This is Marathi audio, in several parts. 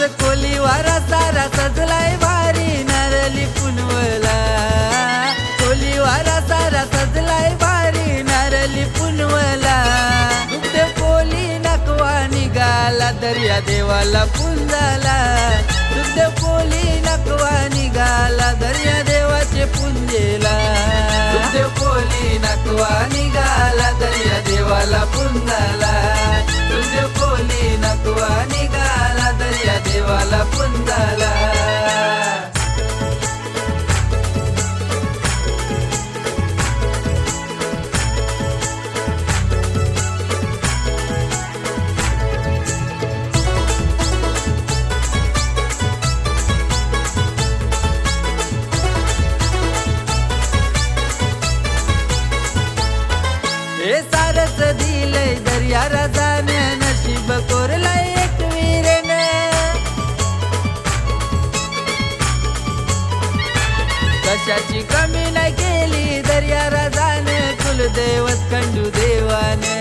कोलीवारा सारा सजलाय भारी नारली पुनवला, कोलीवारा सारा सजलाय भारी नारली पुनवला। दुग्ध पोली नकवा निघाला दर्या देवाला पुंजाला, दुग्ध पोली नकवा निघाला दर्या देवाचे पुंजेला, दुग्ध पोली नकवा निघाला दर्या देवाला पुंजाला, दुग्ध पोली नकवा निघाला दर्या देवाला पुंजाला। हे सारच दिलंय दर्या राजाने नशीब कोरलाय एक वीरेने, कशाची कमी नाही केली दर्या राजाने, कुलदैवत खंडू देवाने,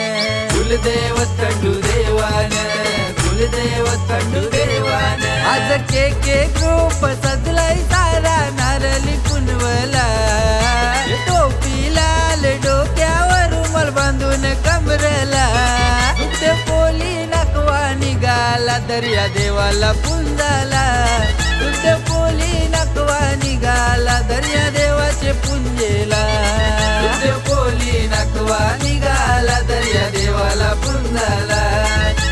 कुलदैवत खंडू देवाने, कुलदैवत खंडू देवाने। आज के ग्रुप सजलाय सारा नारली पुनवला, टोपी लाल डोक्यावर रुमाल बांधून कमरेला, दुग्ध पोली नकवा निघाला दर्या देवाला पुंजाला, दुग्ध पोली नकवा निघाला दर्या देवाचे पुंजेला, दुग्ध पोली नकवा निघाला दर्या देवाला पुंजाला,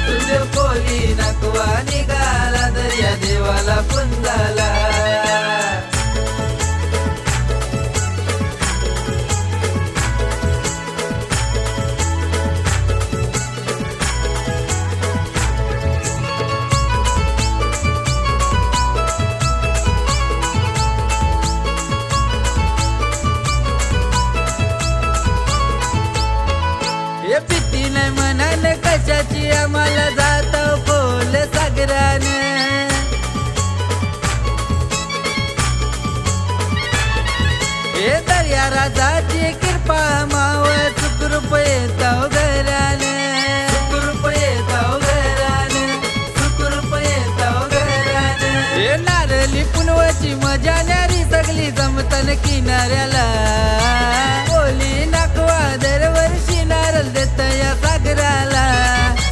दुग्ध पोली नकवा निघाला दर्या देवाला पुंजाला। भीती नाही म्हणाल कशाची आम्हाला जात बोल सागराने, हे दर्या राजाची कृपा माव सुखरूप येताव घराने, सुखरूप येताव घराने, सुखरूप येताव घराने। हे नारली पुनवची मजा न्यारी सगळी जमतन किनाऱ्याला, पोली नकवा दरवर्षी नारळ देत या सागराला,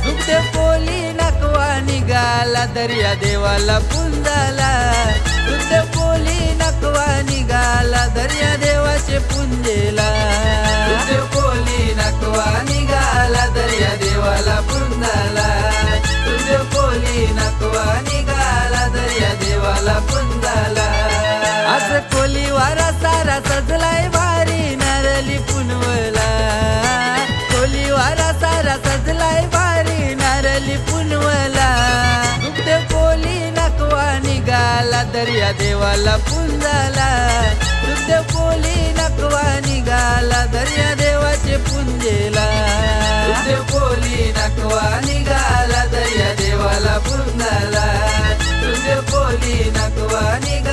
दुग्ध पोली नकवा निघाला दर्या देवाला पुंजाला, दुग्ध पोली नकवा निघाला दर्या देवाचे पुंजेला, दुग्ध पोली नकवा निघाला दर्या देवाला पुंजाला, दुग्ध पोली नकवा निघाला दर्या देवाला पुंजाला। आज कोलीवारा सारा सजलाय भारी नारली पुनवला, कोलीवारा सारा सजलाय भारी नारली पुनवला, दुग्ध पोली नकवा निघाला दर्या देवाला पुंजाला, दुग्ध पोली नकवा निघाला दर्या देवाचे पुंजेला, दुग्ध पोली नकवा निघाला दर्या देवाला पुंजाला, दुग्ध पोली नकवा निघाला